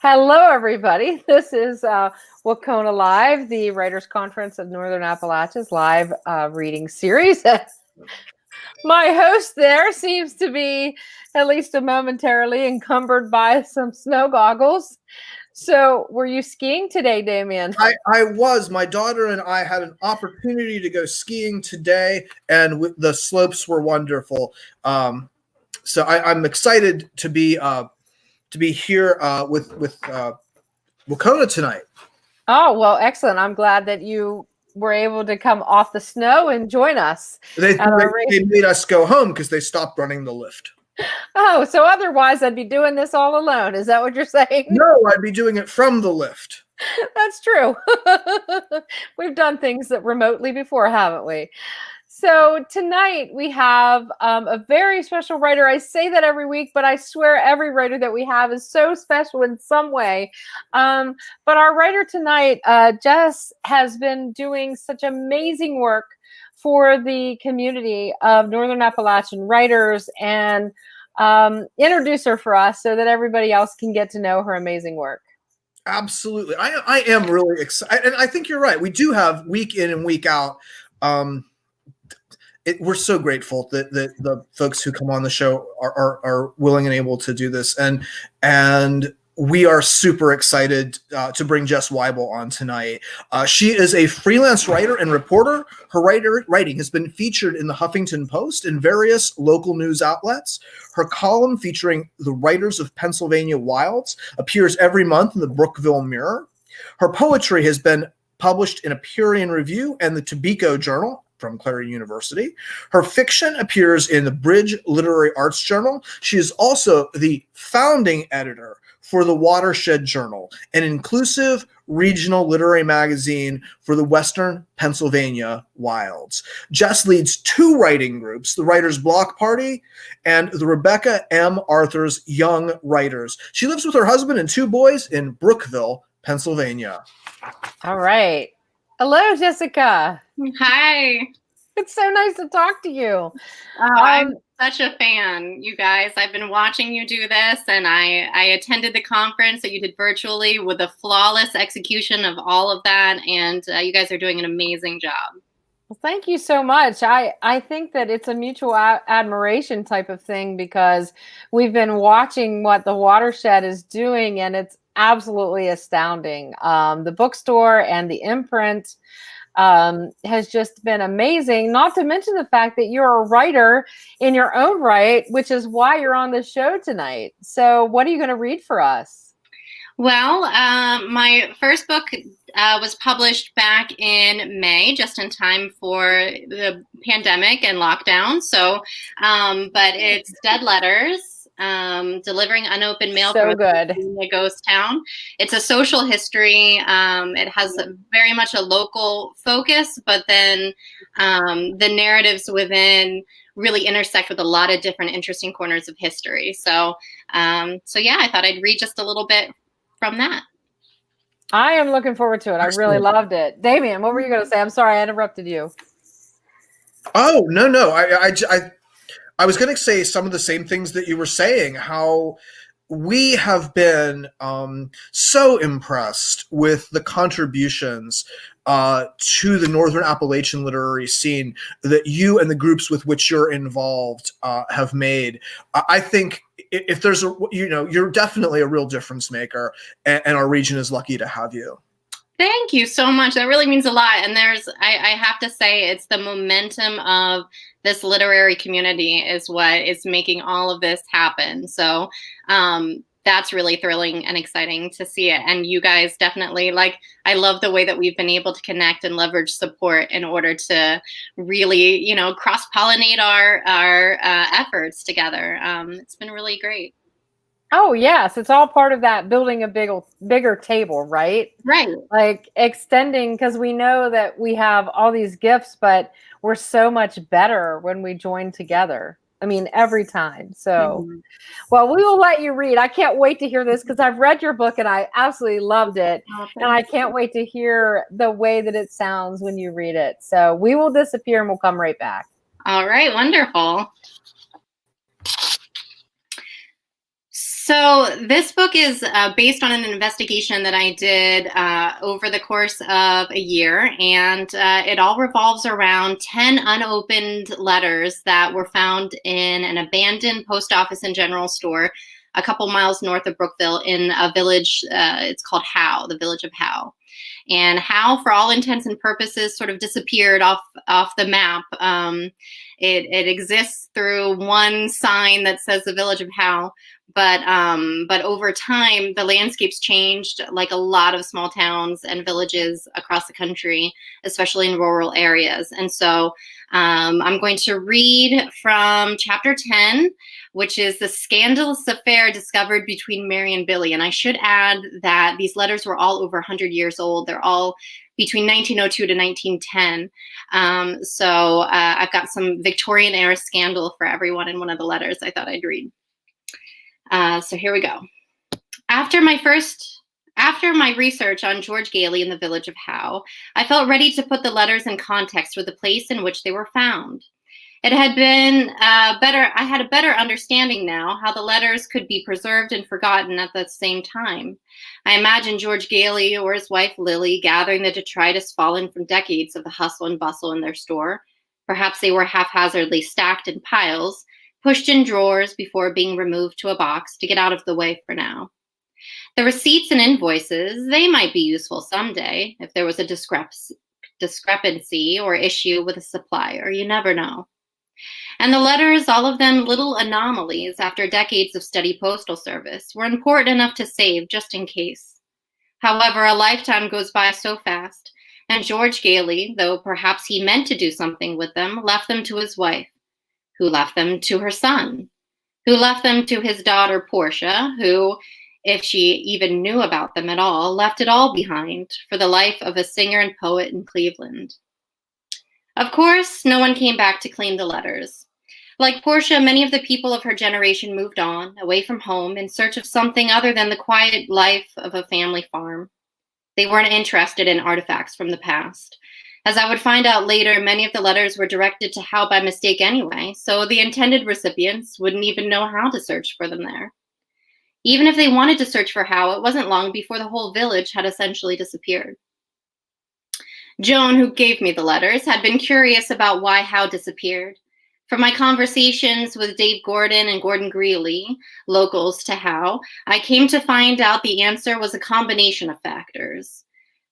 Hello, everybody. This is WCONA Live, the Writers' Conference of Northern Appalachia's live reading series. My host there seems to be at least momentarily encumbered by some snow goggles. So were you skiing today, Damien? I was. My daughter and I had an opportunity to go skiing today, and the slopes were wonderful. So I'm excited to be here with WCONA tonight. Oh, well, excellent. I'm glad that you were able to come off the snow and join us. They made us go home because they stopped running the lift. Oh, so otherwise I'd be doing this all alone. Is that what you're saying? No, I'd be doing it from the lift. That's true. We've done things that remotely before, haven't we? So tonight we have a very special writer. I say that every week, but I swear every writer that we have is so special in some way. But our writer tonight, Jess, has been doing such amazing work for the community of Northern Appalachian writers, and introduce her for us so that everybody else can get to know her amazing work. Absolutely. I am really excited. And I think you're right. We do have week in and week out. We're so grateful that the folks who come on the show are willing and able to do this. And we are super excited to bring Jess Weible on tonight. She is a freelance writer and reporter. Her writing has been featured in the Huffington Post and various local news outlets. Her column featuring the writers of Pennsylvania Wilds appears every month in the Brookville Mirror. Her poetry has been published in Apeiron Review and the Tobeco Journal from Clarion University. Her fiction appears in the Bridge Literary Arts Journal. She is also the founding editor for the Watershed Journal, an inclusive regional literary magazine for the Western Pennsylvania Wilds. Jess leads two writing groups, the Writers Block Party and the Rebecca M. Arthur's Young Writers. She lives with her husband and two boys in Brookville, Pennsylvania. All right. Hello, Jessica. Hi. It's so nice to talk to you. I'm such a fan, you guys. I've been watching you do this, and I attended the conference that you did virtually with a flawless execution of all of that, and you guys are doing an amazing job. Well, thank you so much. I think that it's a mutual admiration type of thing, because we've been watching what the Watershed is doing, and it's absolutely astounding. The bookstore and the imprint has just been amazing, not to mention the fact that you're a writer in your own right, which is why you're on the show tonight. So what are you going to read for us? Well, my first book was published back in May, just in time for the pandemic and lockdown. So, but it's Dead Letters. Delivering unopened mail from a ghost town. It's a social history. It has very much a local focus, but then the narratives within really intersect with a lot of different interesting corners of history. So yeah, I thought I'd read just a little bit from that. I am looking forward to it. I really loved it. Damien, what were you going to say? I'm sorry, I interrupted you. Oh, no. I was going to say some of the same things that you were saying, how we have been so impressed with the contributions to the Northern Appalachian literary scene that you and the groups with which you're involved have made. I think if there's you're definitely a real difference maker, and our region is lucky to have you. Thank you so much. That really means a lot. And I have to say, it's the momentum of this literary community is what is making all of this happen. So that's really thrilling and exciting to see it. And you guys definitely, I love the way that we've been able to connect and leverage support in order to really, cross-pollinate our efforts together. It's been really great. Oh, yes. It's all part of that building a bigger table, right? Right. Like extending, because we know that we have all these gifts, but we're so much better when we join together. I mean, every time. So, well, we will let you read. I can't wait to hear this, because I've read your book and I absolutely loved it. And I can't wait to hear the way that it sounds when you read it. So we will disappear and we'll come right back. All right. Wonderful. So this book is based on an investigation that I did over the course of a year, and it all revolves around 10 unopened letters that were found in an abandoned post office and general store a couple miles north of Brookville in a village. It's called Howe, the village of Howe. And Howe, for all intents and purposes, sort of disappeared off the map. It exists through one sign that says the village of Howe. But over time, the landscapes changed, like a lot of small towns and villages across the country, especially in rural areas. And so I'm going to read from chapter 10, which is the scandalous affair discovered between Mary and Billy. And I should add that these letters were all over 100 years old. They're all between 1902 to 1910. So I've got some Victorian era scandal for everyone in one of the letters I thought I'd read. So here we go. After my research on George Gailey in the village of Howe, I felt ready to put the letters in context with the place in which they were found. It had been I had a better understanding now how the letters could be preserved and forgotten at the same time. I imagined George Gailey or his wife Lily gathering the detritus fallen from decades of the hustle and bustle in their store. Perhaps they were haphazardly stacked in piles, pushed in drawers before being removed to a box to get out of the way for now. The receipts and invoices, they might be useful someday if there was a discrepancy or issue with a supplier. You never know. And the letters, all of them little anomalies after decades of steady postal service, were important enough to save just in case. However, a lifetime goes by so fast, and George Gailey, though perhaps he meant to do something with them, left them to his wife, who left them to her son, who left them to his daughter Portia, who, if she even knew about them at all, left it all behind for the life of a singer and poet in Cleveland. Of course, no one came back to claim the letters. Like Portia, many of the people of her generation moved on, away from home, in search of something other than the quiet life of a family farm. They weren't interested in artifacts from the past. As I would find out later, many of the letters were directed to Howe by mistake anyway, so the intended recipients wouldn't even know how to search for them there. Even if they wanted to search for Howe, it wasn't long before the whole village had essentially disappeared. Joan, who gave me the letters, had been curious about why Howe disappeared. From my conversations with Dave Gordon and Gordon Greeley, locals to Howe, I came to find out the answer was a combination of factors.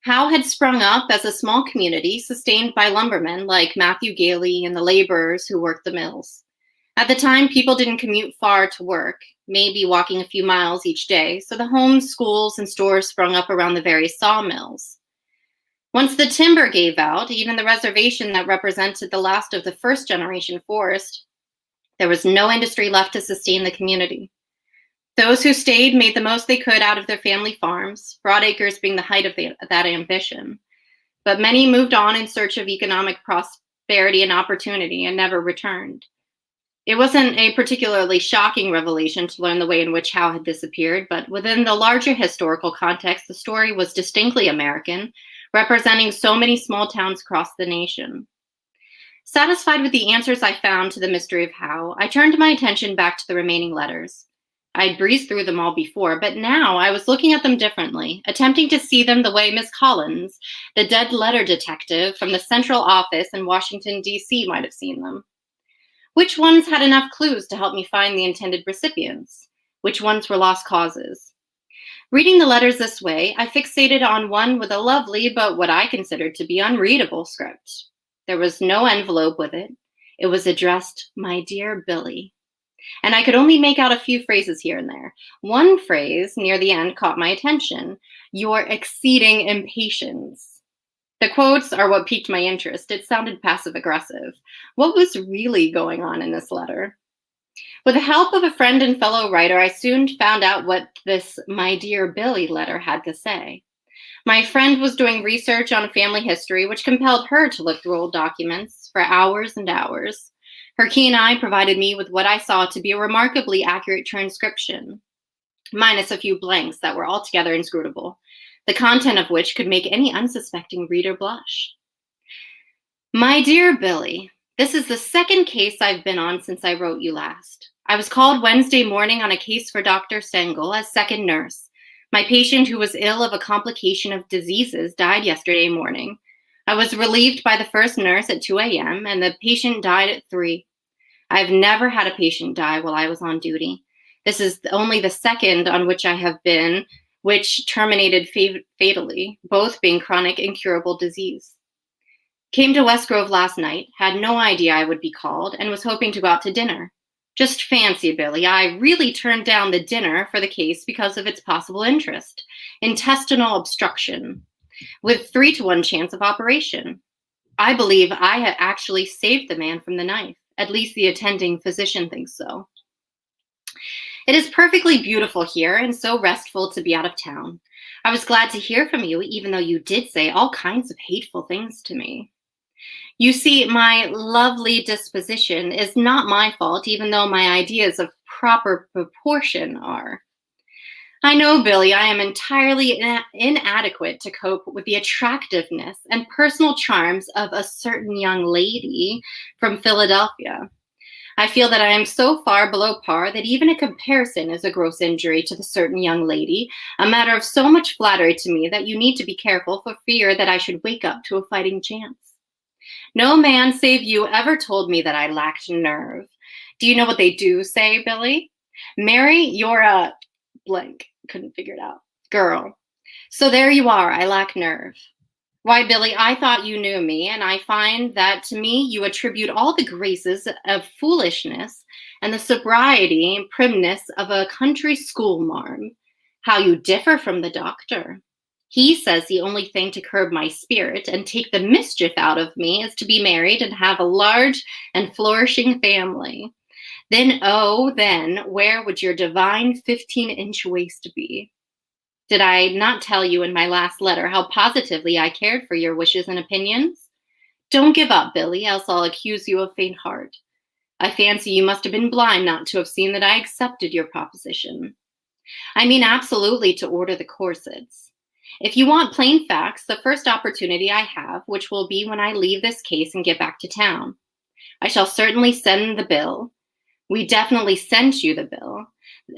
Howe had sprung up as a small community sustained by lumbermen like Matthew Gailey and the laborers who worked the mills. At the time, people didn't commute far to work, maybe walking a few miles each day, so the homes, schools, and stores sprung up around the various sawmills. Once the timber gave out, even the reservation that represented the last of the first generation forest, there was no industry left to sustain the community. Those who stayed made the most they could out of their family farms, broadacres being the height of that ambition. But many moved on in search of economic prosperity and opportunity and never returned. It wasn't a particularly shocking revelation to learn the way in which Howe had disappeared, but within the larger historical context, the story was distinctly American, representing so many small towns across the nation. Satisfied with the answers I found to the mystery of Howe, I turned my attention back to the remaining letters. I'd breezed through them all before, but now I was looking at them differently, attempting to see them the way Miss Collins, the dead letter detective from the central office in Washington, D.C., might have seen them. Which ones had enough clues to help me find the intended recipients? Which ones were lost causes? Reading the letters this way, I fixated on one with a lovely but what I considered to be unreadable script. There was no envelope with it. It was addressed, "My dear Billy." And I could only make out a few phrases here and there. One phrase near the end caught my attention: "Your exceeding impatience." The quotes are what piqued my interest. It sounded passive-aggressive. What was really going on in this letter? With the help of a friend and fellow writer, I soon found out what this "My dear Billy" letter had to say. My friend was doing research on family history, which compelled her to look through old documents for hours and hours. Her keen eye provided me with what I saw to be a remarkably accurate transcription, minus a few blanks that were altogether inscrutable, the content of which could make any unsuspecting reader blush. "My dear Billy, this is the second case I've been on since I wrote you last. I was called Wednesday morning on a case for Dr. Sengel as second nurse. My patient, who was ill of a complication of diseases, died yesterday morning. I was relieved by the first nurse at 2 a.m. and the patient died at 3. I've never had a patient die while I was on duty. This is only the second on which I have been, which terminated fatally, both being chronic incurable disease. Came to West Grove last night, had no idea I would be called, and was hoping to go out to dinner. Just fancy, Billy, I really turned down the dinner for the case because of its possible interest. Intestinal obstruction, with 3-to-1 chance of operation. I believe I had actually saved the man from the knife. At least the attending physician thinks so. It is perfectly beautiful here and so restful to be out of town. I was glad to hear from you, even though you did say all kinds of hateful things to me. You see, my lovely disposition is not my fault, even though my ideas of proper proportion are. I know, Billy, I am entirely inadequate to cope with the attractiveness and personal charms of a certain young lady from Philadelphia. I feel that I am so far below par that even a comparison is a gross injury to the certain young lady, a matter of so much flattery to me that you need to be careful for fear that I should wake up to a fighting chance. No man save you ever told me that I lacked nerve. Do you know what they do say, Billy? Mary, you're a blank. Couldn't figure it out. Girl. So there you are. I lack nerve. Why, Billy, I thought you knew me, and I find that to me you attribute all the graces of foolishness and the sobriety and primness of a country schoolmarm. How you differ from the doctor. He says the only thing to curb my spirit and take the mischief out of me is to be married and have a large and flourishing family. Then, where would your divine 15-inch waist be? Did I not tell you in my last letter how positively I cared for your wishes and opinions? Don't give up, Billy, else I'll accuse you of faint heart. I fancy you must have been blind not to have seen that I accepted your proposition. I mean absolutely to order the corsets. If you want plain facts, the first opportunity I have, which will be when I leave this case and get back to town. I shall certainly send the bill. We definitely sent you the bill,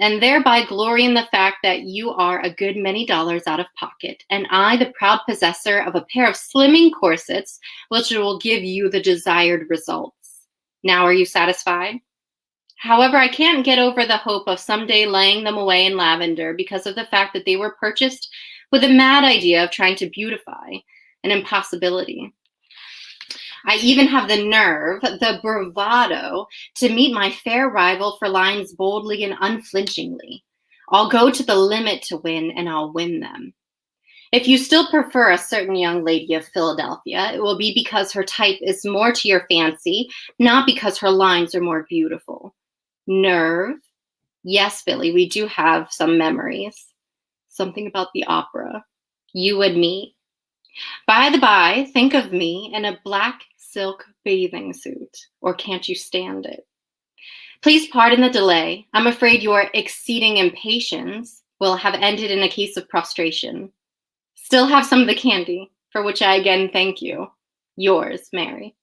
and thereby glory in the fact that you are a good many dollars out of pocket, and I the proud possessor of a pair of slimming corsets, which will give you the desired results. Now are you satisfied? However, I can't get over the hope of someday laying them away in lavender because of the fact that they were purchased with a mad idea of trying to beautify an impossibility. I even have the nerve, the bravado, to meet my fair rival for lines boldly and unflinchingly. I'll go to the limit to win, and I'll win them. If you still prefer a certain young lady of Philadelphia, it will be because her type is more to your fancy, not because her lines are more beautiful. Nerve? Yes, Billy, we do have some memories. Something about the opera. You and me. By the by, think of me in a black silk bathing suit, or can't you stand it? Please pardon the delay. I'm afraid your exceeding impatience will have ended in a case of prostration. Still have some of the candy, for which I again thank you. Yours, Mary.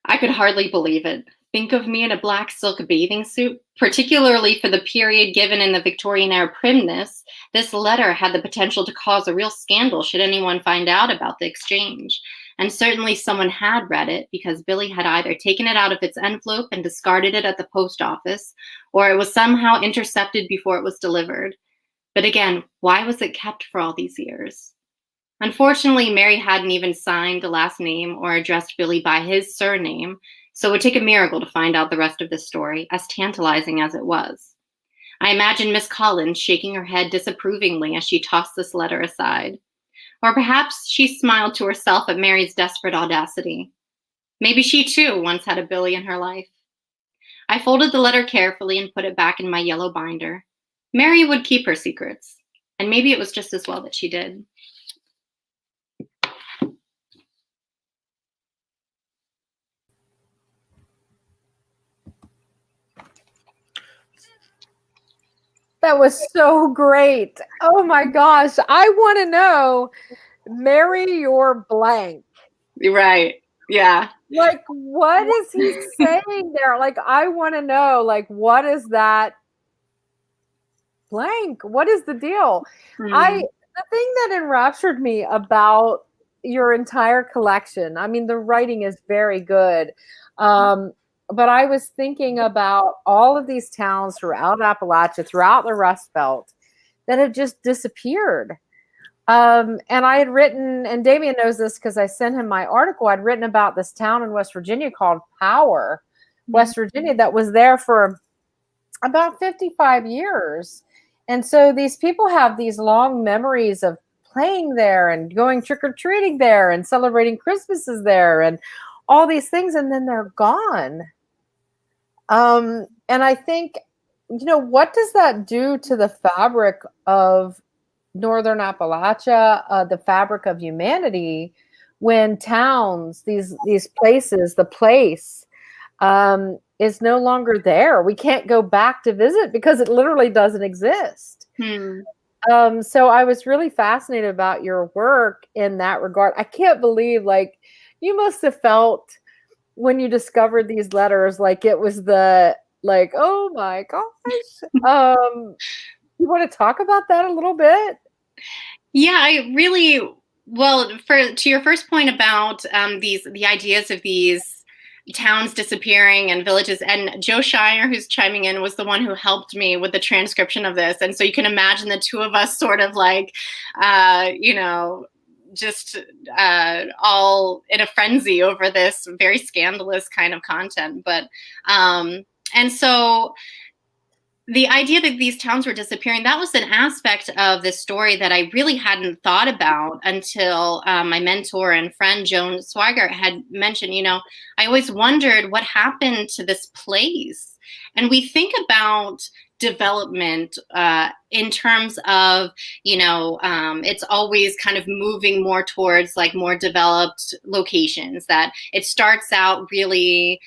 I could hardly believe it. Think of me in a black silk bathing suit, particularly for the period given in the Victorian era primness. This letter had the potential to cause a real scandal should anyone find out about the exchange. And certainly someone had read it because Billy had either taken it out of its envelope and discarded it at the post office, or it was somehow intercepted before it was delivered. But again, why was it kept for all these years? Unfortunately, Mary hadn't even signed the last name or addressed Billy by his surname, so it would take a miracle to find out the rest of this story, as tantalizing as it was. I imagine Miss Collins shaking her head disapprovingly as she tossed this letter aside. Or perhaps she smiled to herself at Mary's desperate audacity. Maybe she too once had a Billy in her life. I folded the letter carefully and put it back in my yellow binder. Mary would keep her secrets, and maybe it was just as well that she did. That was so great. Oh my gosh. I want to know, Mary, your blank. Right. Yeah. Like, what is he saying there? Like, I want to know, like, what is that blank? What is the deal? The thing that enraptured me about your entire collection, I mean, the writing is very good. But I was thinking about all of these towns throughout Appalachia, throughout the Rust Belt, that have just disappeared. And I had written, and Damien knows this because I sent him my article. I'd written about this town in West Virginia called Power, West Virginia, that was there for about 55 years. And so these people have these long memories of playing there and going trick-or-treating there and celebrating Christmases there and all these things, and then they're gone. And I think, what does that do to the fabric of Northern Appalachia, the fabric of humanity, when towns, these places, the place is no longer there? We can't go back to visit because it literally doesn't exist. So I was really fascinated about your work in that regard. I can't believe, like, you must have felt when you discovered these letters, like it was oh my gosh. You want to talk about that a little bit? Yeah, to your first point about the ideas of these towns disappearing and villages, and Joe Shire, who's chiming in, was the one who helped me with the transcription of this. And so you can imagine the two of us sort of like, just all in a frenzy over this very scandalous kind of content. But, and so the idea that these towns were disappearing, that was an aspect of this story that I really hadn't thought about until my mentor and friend, Joan Swigert, had mentioned, I always wondered what happened to this place. And we think about development in terms of, it's always kind of moving more towards like more developed locations, that it starts out really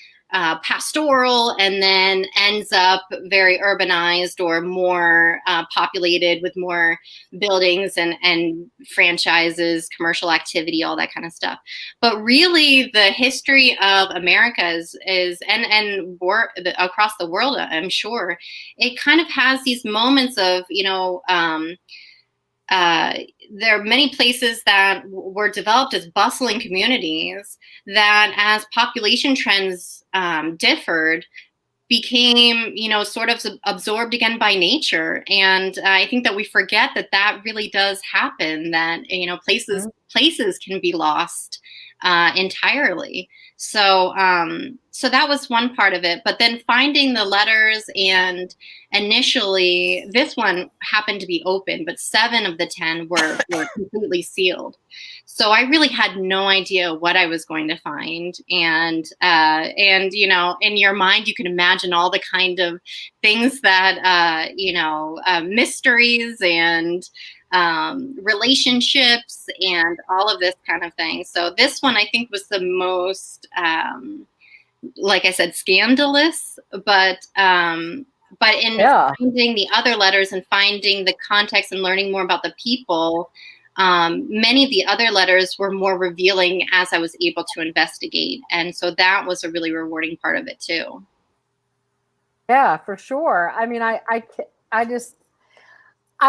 pastoral and then ends up very urbanized or more populated with more buildings and franchises, commercial activity, all that kind of stuff. But really the history of America is across the world, I'm sure, it kind of has these moments of, there are many places that were developed as bustling communities that, as population trends differed, became, sort of absorbed again by nature. And I think that we forget that really does happen, that, places can be lost entirely. So that was one part of it. But then finding the letters, and initially this one happened to be open, but 7 of the 10 were completely sealed. So I really had no idea what I was going to find. And in your mind, you can imagine all the kind of things that, mysteries and relationships and all of this kind of thing. So this one, I think, was the most, like I said, scandalous, but in finding the other letters and finding the context and learning more about the people, many of the other letters were more revealing as I was able to investigate. And so that was a really rewarding part of it too. Yeah, for sure. I mean, I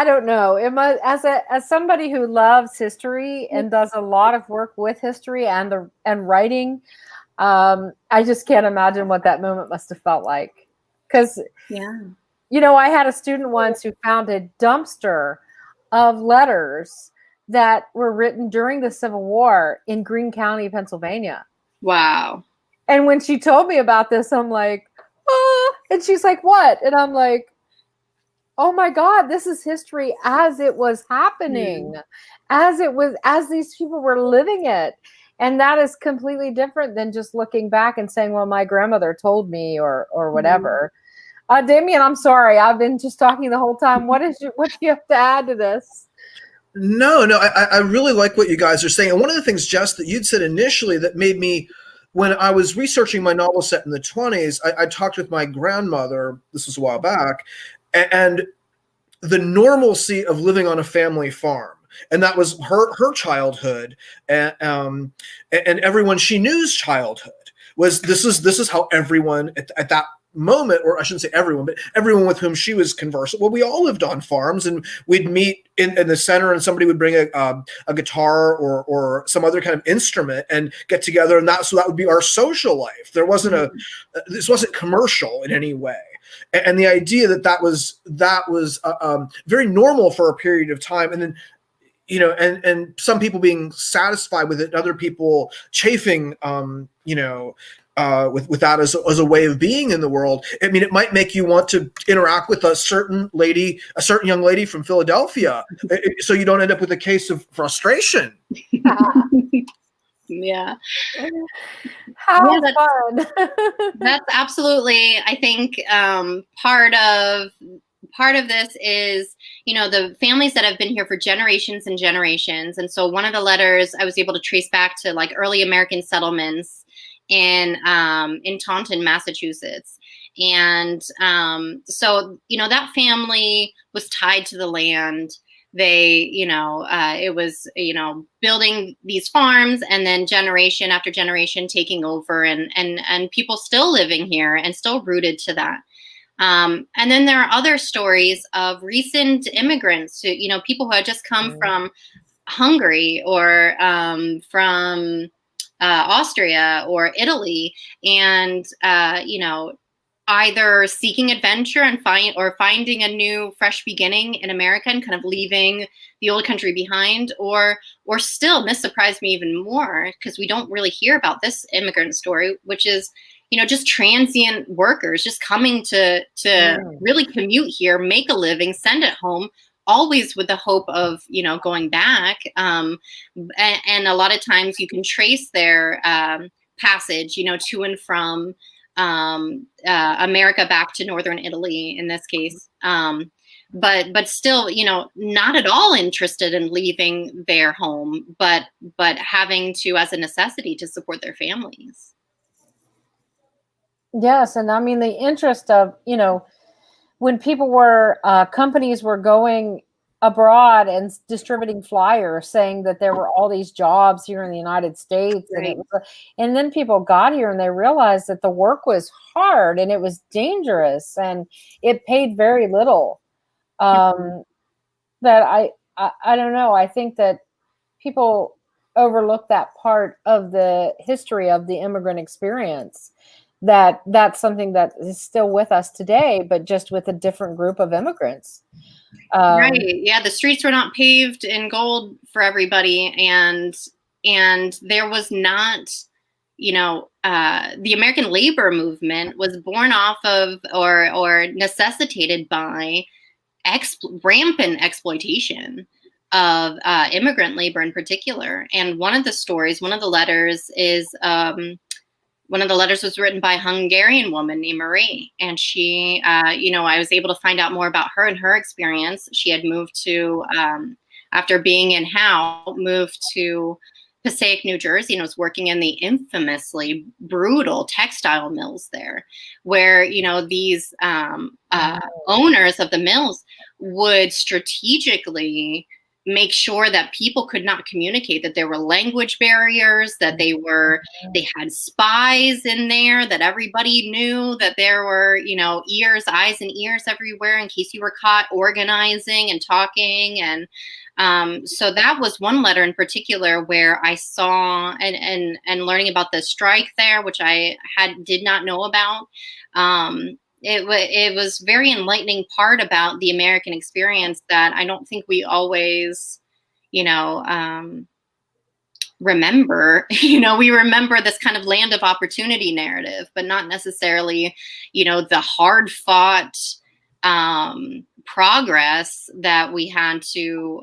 don't know. As somebody who loves history and does a lot of work with history and writing, I just can't imagine what that moment must have felt like. Because, I had a student once who found a dumpster of letters that were written during the Civil War in Greene County, Pennsylvania. Wow. And when she told me about this, I'm like, oh, and she's like, what? And I'm like, oh my God, this is history as it was happening, as these people were living it. And that is completely different than just looking back and saying, well, my grandmother told me or whatever. Damien, I'm sorry. I've been just talking the whole time. What do you have to add to this? No, I really like what you guys are saying. And one of the things, Jess, that you'd said initially that made me, when I was researching my novel set in the 1920s, I talked with my grandmother, this was a while back, and the normalcy of living on a family farm. And that was her childhood and everyone she knew's childhood. was this is how everyone at that moment, or I shouldn't say everyone, but everyone with whom she was conversing. Well, we all lived on farms, and we'd meet in the center, and somebody would bring a guitar or some other kind of instrument and get together, and that would be our social life. There wasn't this wasn't commercial in any way. And the idea that was very normal for a period of time, and then and some people being satisfied with it, and other people chafing, with that as a way of being in the world. I mean, it might make you want to interact with a certain young lady from Philadelphia, so you don't end up with a case of frustration. Yeah. How fun. That's absolutely, I think, part of this is, the families that have been here for generations and generations. And so one of the letters I was able to trace back to like early American settlements in Taunton, Massachusetts. And so, that family was tied to the land. They, it was, building these farms, and then generation after generation taking over, and people still living here and still rooted to that. And then there are other stories of recent immigrants who, people who had just come from Hungary or from Austria or Italy, and either seeking adventure and finding a new fresh beginning in America and kind of leaving the old country behind, or still, this surprised me even more because we don't really hear about this immigrant story, which is just transient workers just coming to really commute here, make a living, send it home, always with the hope of, going back. And a lot of times you can trace their passage, to and from America back to Northern Italy in this case. But still, not at all interested in leaving their home, but having to as a necessity to support their families. Yes. And I mean, the interest of, when people companies were going abroad and distributing flyers saying that there were all these jobs here in the United States. Right. And then people got here and they realized that the work was hard and it was dangerous and it paid very little. That I don't know. I think that people overlook that part of the history of the immigrant experience. That's something that is still with us today, but just with a different group of immigrants. Right. Yeah. The streets were not paved in gold for everybody. And there was not, the American labor movement was born off of or necessitated by rampant exploitation of immigrant labor in particular. And one of the letters is, one of the letters was written by a Hungarian woman named Marie. And she, I was able to find out more about her and her experience. She had moved to, after being in Howe, moved to Passaic, New Jersey, and was working in the infamously brutal textile mills there, where, these owners of the mills would strategically make sure that people could not communicate, that there were language barriers, that they had spies in there, that everybody knew that there were, eyes and ears everywhere in case you were caught organizing and talking. And so that was one letter in particular where I saw and learning about the strike there, which I did not know about. It was very enlightening part about the American experience that I don't think we always, remember. We remember this kind of land of opportunity narrative, but not necessarily, the hard fought progress that we had to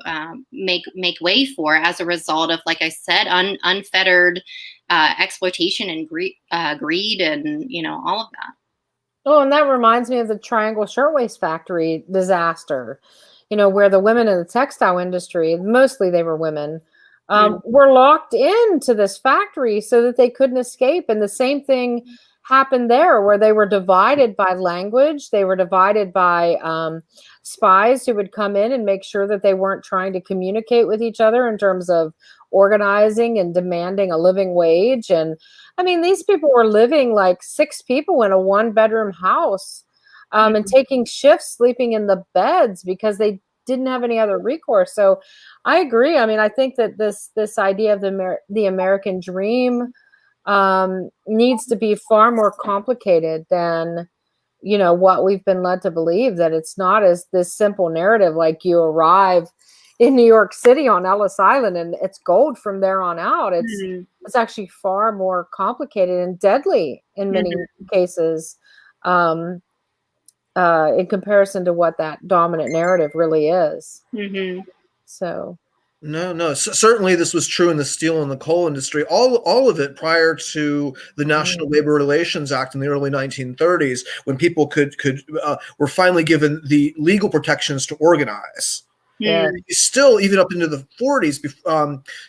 make way for as a result of, like I said, unfettered exploitation and greed and, all of that. Oh, and that reminds me of the Triangle Shirtwaist Factory disaster, where the women in the textile industry, mostly they were women, were locked into this factory so that they couldn't escape. And the same thing happened there, where they were divided by language. They were divided by spies who would come in and make sure that they weren't trying to communicate with each other in terms of organizing and demanding a living wage. And I mean, these people were living like 6 people in a 1-bedroom house, and taking shifts, sleeping in the beds because they didn't have any other recourse. So I agree. I mean, I think that this idea of the American dream needs to be far more complicated than, what we've been led to believe, that it's not as this simple narrative, like you arrive in New York City on Ellis Island and it's gold from there on out. It's actually far more complicated and deadly in many cases, in comparison to what that dominant narrative really is. So. No. Certainly this was true in the steel and the coal industry. All of it prior to the National Labor Relations Act in the early 1930s, when people were finally given the legal protections to organize. Yeah. Still, even up into the 40s,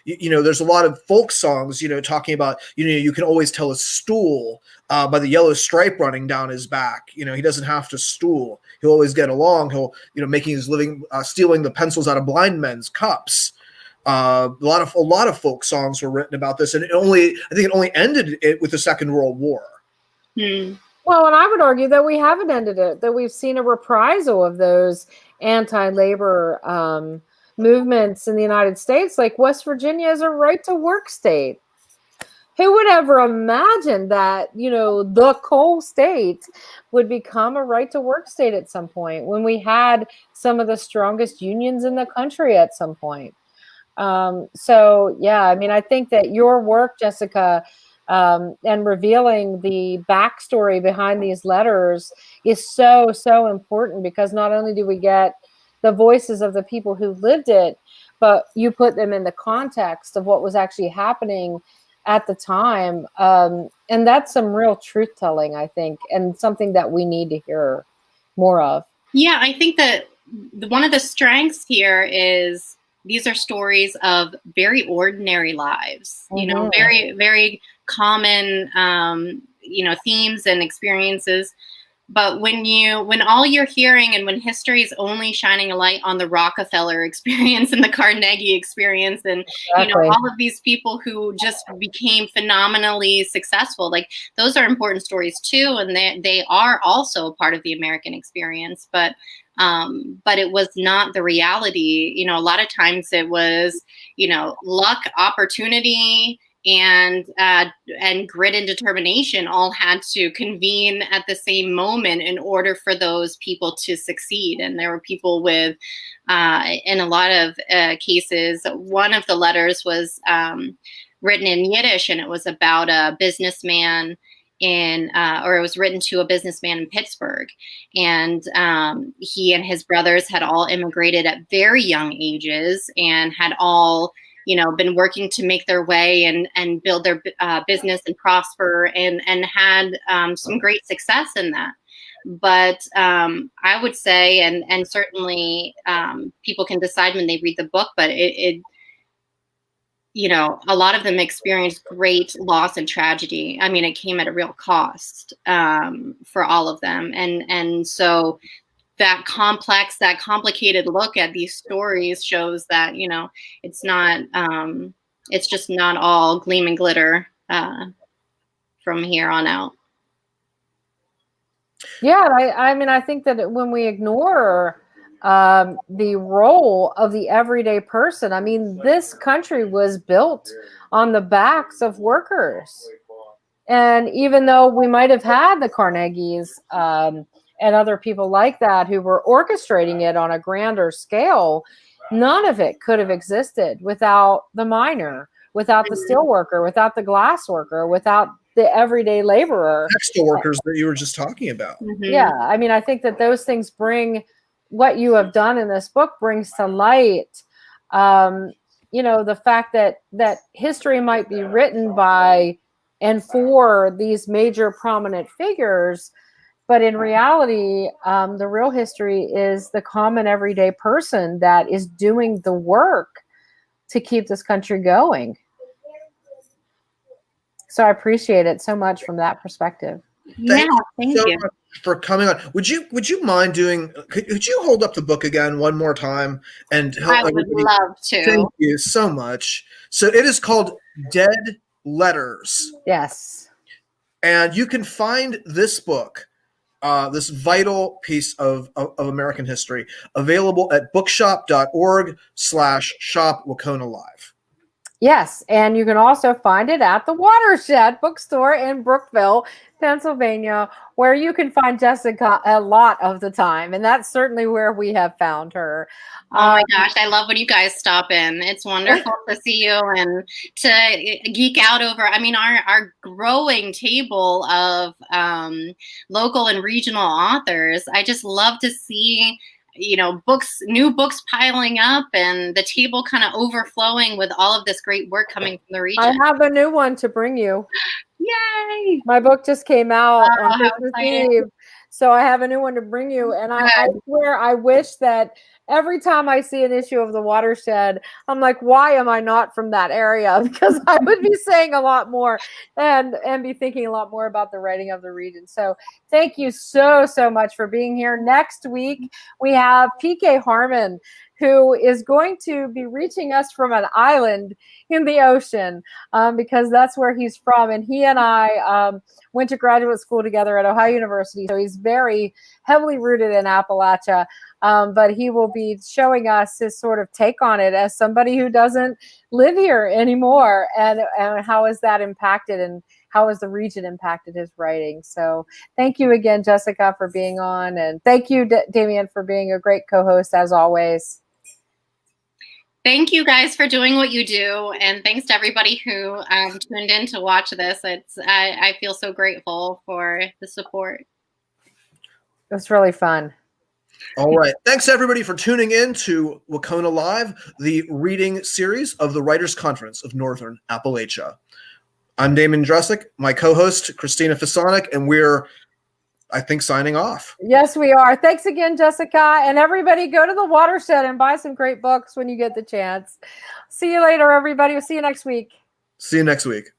there's a lot of folk songs, talking about, you can always tell a stool by the yellow stripe running down his back. He doesn't have to stool. He'll always get along. He'll, making his living, stealing the pencils out of blind men's cups. A lot of folk songs were written about this, and I think it only ended it with the Second World War. Well, and I would argue that we haven't ended it, that we've seen a reprisal of those anti-labor movements in the United States. Like West Virginia is a right-to-work state. Who would ever imagine that, the coal state would become a right-to-work state at some point, when we had some of the strongest unions in the country at some point? So, yeah, I mean, I think that your work, Jessica, and revealing the backstory behind these letters is so, so important, because not only do we get the voices of the people who lived it, but you put them in the context of what was actually happening at the time. And that's some real truth telling, I think, and something that we need to hear more of. Yeah, I think that one of the strengths here is these are stories of very ordinary lives, very, very common, themes and experiences. But when all you're hearing, and when history is only shining a light on the Rockefeller experience and the Carnegie experience, and all of these people who just became phenomenally successful, like those are important stories too, and they are also part of the American experience. But it was not the reality. A lot of times it was, luck, opportunity, and grit and determination all had to convene at the same moment in order for those people to succeed. And there were people with, in a lot of cases, one of the letters was written in Yiddish, and it was about a businessman or it was written to a businessman in Pittsburgh. And he and his brothers had all immigrated at very young ages and had all been working to make their way and build their business and prosper, and had some great success in that. But I would say, and certainly people can decide when they read the book, but it a lot of them experienced great loss and tragedy. I mean, it came at a real cost for all of them. And so that complicated look at these stories shows that, it's not, it's just not all gleam and glitter from here on out. Yeah, I mean, I think that when we ignore the role of the everyday person, I mean, this country was built on the backs of workers. And even though we might have had the Carnegies, and other people like that who were orchestrating it on a grander scale, none of it could have existed without the miner, without the steel worker, without the glass worker, without the everyday laborer. Textile workers that you were just talking about. Yeah, I mean, I think that those things bring, what you have done in this book brings to light, the fact that history might be written by and for these major prominent figures, but in reality, the real history is the common everyday person that is doing the work to keep this country going. So I appreciate it so much from that perspective. Thank so you. much for coming on. Would you mind doing? Could you hold up the book again one more time and help I would everybody? love to. Thank you so much. So it is called Dead Letters. Yes. And you can find this book, this vital piece of American history, available at bookshop.org/shop WCONA Live. Yes, and you can also find it at the Watershed bookstore in Brookville, Pennsylvania, where you can find Jessica a lot of the time, and that's certainly where we have found her. Oh my gosh, I love when you guys stop in. It's wonderful to see you and to geek out over, I mean, our growing table of local and regional authors. I just love to see, you know, new books piling up and the table kind of overflowing with all of this great work coming from the region. I have a new one to bring you. Yay! My book just came out on how Christmas exciting. Eve, so I have a new one to bring you. And I swear, I wish that every time I see an issue of the Watershed, I'm like, why am I not from that area? Because I would be saying a lot more and be thinking a lot more about the writing of the region. So thank you so much for being here. Next week, we have PK Harmon, who is going to be reaching us from an island in the ocean, because that's where he's from. And he and I went to graduate school together at Ohio University. So he's very heavily rooted in Appalachia. But he will be showing us his sort of take on it as somebody who doesn't live here anymore, and how has that impacted, and how has the region impacted his writing. So thank you again, Jessica, for being on, and thank you, Damien, for being a great co-host as always. Thank you guys for doing what you do, and thanks to everybody who tuned in to watch this. I feel so grateful for the support. It was really fun. All right. Thanks, everybody, for tuning in to WCONA Live, the reading series of the Writers' Conference of Northern Appalachia. I'm Damon Dresick, my co-host, Christina Fisonic, and we're, I think, signing off. Yes, we are. Thanks again, Jessica. And everybody, go to the Watershed and buy some great books when you get the chance. See you later, everybody. We'll see you next week. See you next week.